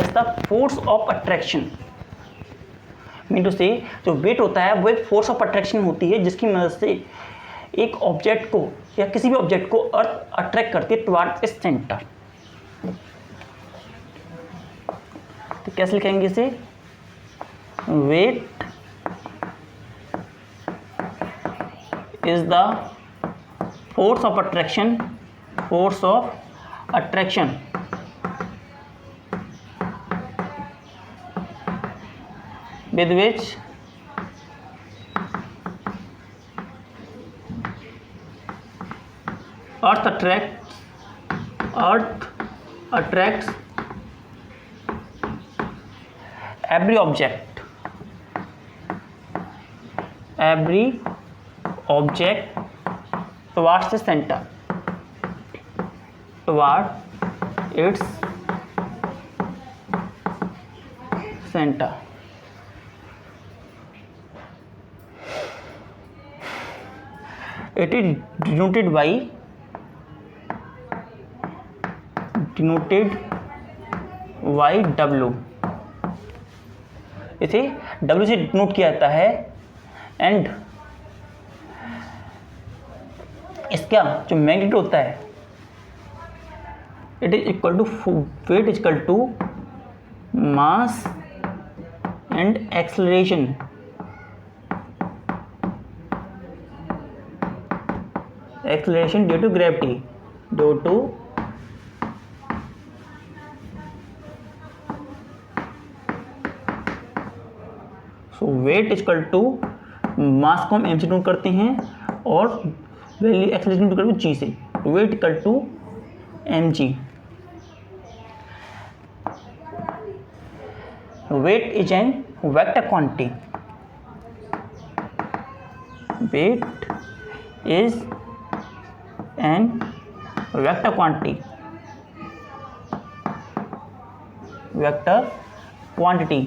Is the force of attraction. Mean to say जो weight होता है वो एक फोर्स ऑफ अट्रैक्शन होती है जिसकी मदद से एक ऑब्जेक्ट को या किसी भी ऑब्जेक्ट को अर्थ अट्रैक्ट करती है टुवर्ड्स इट्स सेंटर। तो कैसे लिखेंगे इसे? Weight is the force of attraction with which earth attracts every object towards the center, toward its center. It is denoted by W। इसे W से डिनोट किया जाता है एंड इसका जो मैग्नीट्यूड होता है it is equal to weight is equal to mass and acceleration. Acceleration due to gravity, so weight is equal to mass को हम m से नोट करते हैं और value acceleration equal to g से, weight equal to mg। weight is an vector quantity, weight is an vector quantity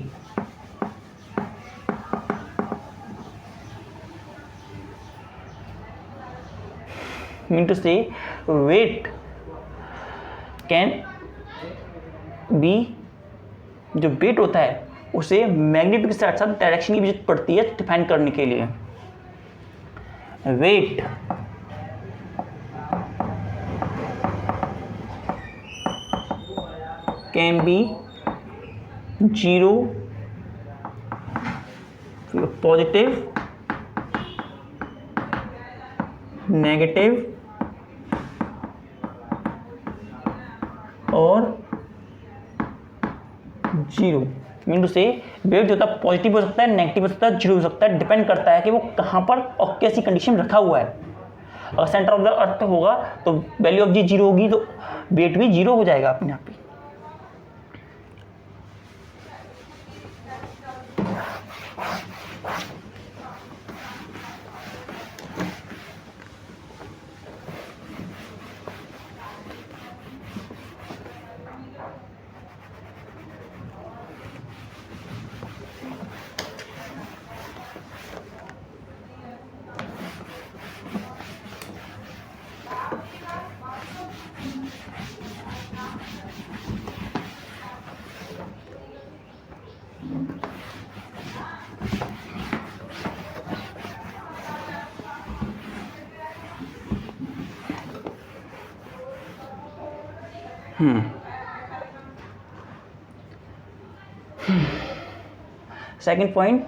mean to say weight can be, जो weight होता है उसे मैग्नीट्यूड के साथ साथ डायरेक्शन की भी जरूरत पड़ती है डिफाइन करने के लिए। Weight can be 0, positive, negative और 0। मीन टू से वेट जो होता है पॉजिटिव हो सकता है, नेगेटिव हो सकता है, 0 हो सकता है, डिपेंड करता है कि वो कहाँ पर और कैसी कंडीशन रखा हुआ है। अगर सेंटर ऑफ द अर्थ होगा तो वैल्यू ऑफ जी 0 होगी तो वेट भी 0 हो जाएगा अपने आप ही। Second point,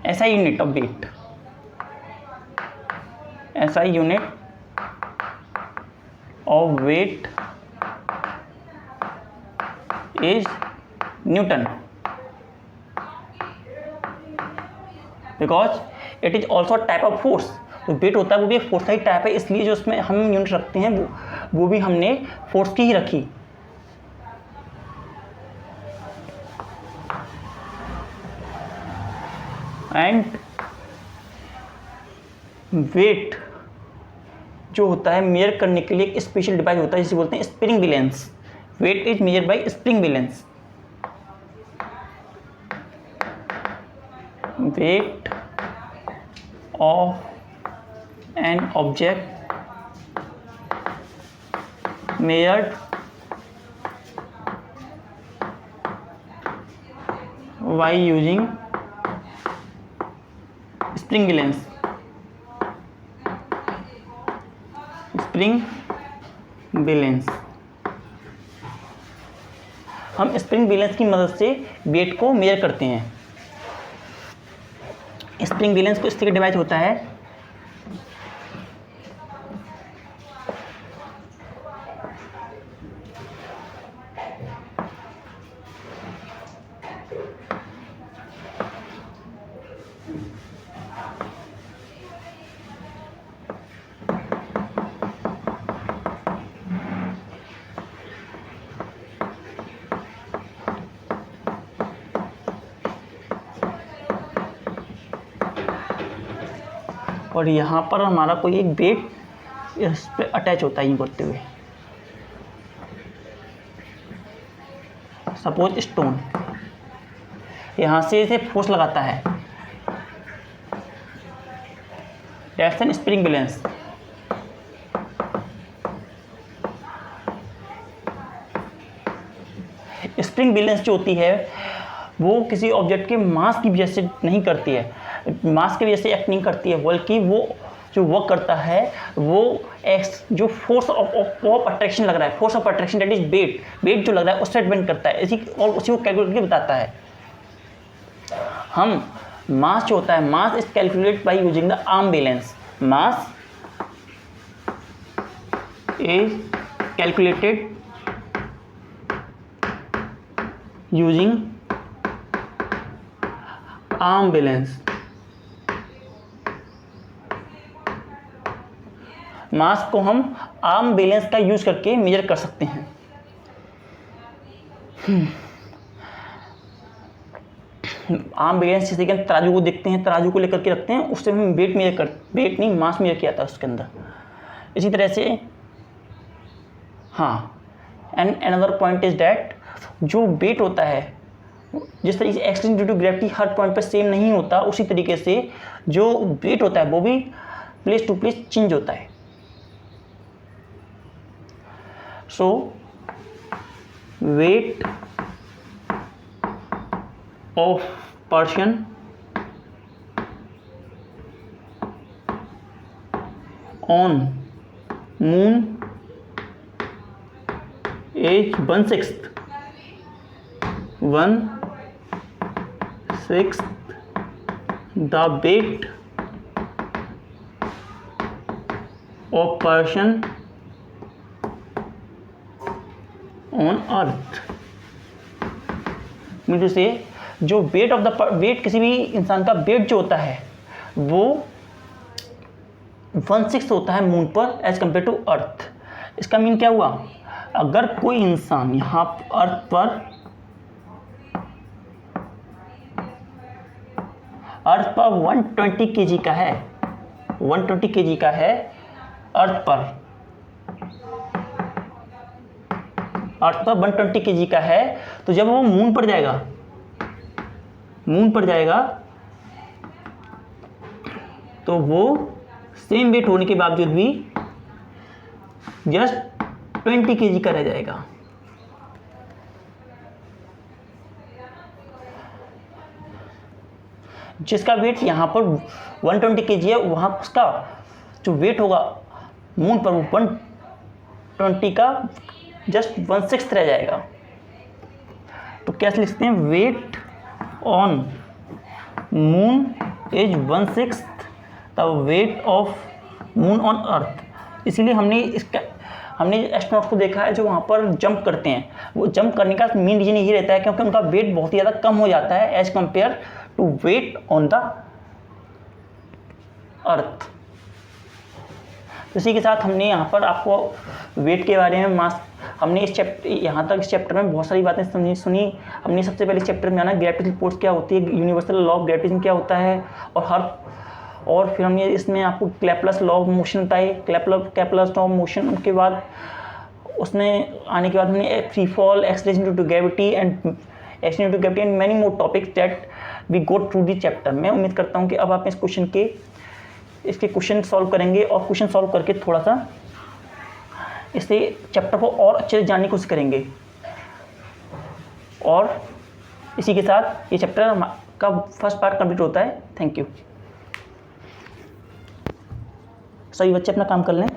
SI unit of weight, SI unit of weight is Newton, because it is also a type of force। तो वेट होता है वो भी एक फोर्स का ही टाइप है, इसलिए जो उसमें हम यूनिट रखते हैं वो भी हमने फोर्स की ही रखी। एंड वेट जो होता है मेजर करने के लिए एक स्पेशल डिवाइस होता है जिसे बोलते हैं spring balance. Weight is measure by spring balance. Weight of an object measured by using spring balance. हम स्प्रिंग बैलेंस की मदद से वेट को मेजर करते हैं। स्प्रिंग बैलेंस को इस तरीके डिवाइड होता है, और यहाँ पर हमारा कोई एक वेट इस पे अटैच होता है यूँ करते हुए। सपोज स्टोन, यहाँ से इसे फोर्स लगाता है, that's an spring balance. Spring balance जो होती है वो किसी ऑब्जेक्ट के मास की वजह से नहीं करती है, मास की वजह से एक्ट नहीं करती है, बल्कि वो जो वर्क करता है वो एक्स जो फोर्स ऑफ अट्रैक्शन लग रहा है, force of attraction that is weight जो लग रहा है उससे डिपेंड करता है, इसी और उसी को कैलकुलेट करके बताता है। हम मास जो होता है, mass is calculate by using the arm balance. Mass is calculated using arm balance. Mass को हम आर्म बैलेंस का यूज करके मेजर कर सकते हैं। आर्म बैलेंस जैसे कि हम तराजू को देखते हैं, तराजू को लेकर के रखते हैं, उससे हम वेट नहीं मास मेजर किया था उसके अंदर। इसी तरह से हाँ, and another point is that जो वेट होता है, जिस तरीके से एक्सलेशन ड्यू टू ग्रेविटी हर पॉइंट पर सेम नहीं होता, उसी तरीके से जो वेट होता है वो भी प्लेस टू प्लेस चेंज होता है। So weight of person on moon is 1/6 the weight of person on earth। मीन से जो वेट किसी भी इंसान का वेट जो होता है वो 1/6 होता है मून पर एज कंपेयर टू अर्थ। इसका मीन क्या हुआ, अगर कोई इंसान यहाँ अर्थ पर 120 kg का है, 120 kg का है अर्थ पर 120 kg का है, तो जब वो मून पर जाएगा तो वो सेम वेट होने के बावजूद भी जस्ट 20 kg का रह जाएगा। जिसका वेट यहाँ पर 120 kg है, वहाँ उसका जो वेट होगा मून पर वो 120 का जस्ट 1/6 रह जाएगा। तो कैसे लिखते हैं, weight on moon is 1/6 the weight of moon on earth. इसीलिए हमने एस्ट्रोनॉट को देखा है जो वहाँ पर जंप करते हैं, वो जंप करने का मेन रीजन यही रहता है क्योंकि उनका वेट बहुत ही ज़्यादा कम हो जाता है as compare to weight on the earth. इसी के साथ हमने यहाँ पर आपको वेट के बारे में हमने इस चैप्टर में बहुत सारी बातें सुनी। हमने सबसे पहले इस चैप्टर में जाना ग्रेविटेशनल फोर्स क्या होती है, यूनिवर्सल लॉ ऑफ ग्रेविटेशन क्या होता है, और फिर हमने इसमें आपको क्लैपलेस लॉ ऑफ मोशन बताई, क्लैपलेस लॉ ऑफ मोशन। उसके बाद उसमें आने के बाद हमने free fall, acceleration due to gravity and many more topics that we go through the chapter. मैं उम्मीद करता हूँ कि अब आप इसके क्वेश्चन सॉल्व करेंगे और क्वेश्चन सॉल्व करके थोड़ा सा इससे चैप्टर को और अच्छे से जानने की कोशिश करेंगे। और इसी के साथ ये चैप्टर का फर्स्ट पार्ट कंप्लीट होता है। Thank you. सभी बच्चे अपना काम कर लें।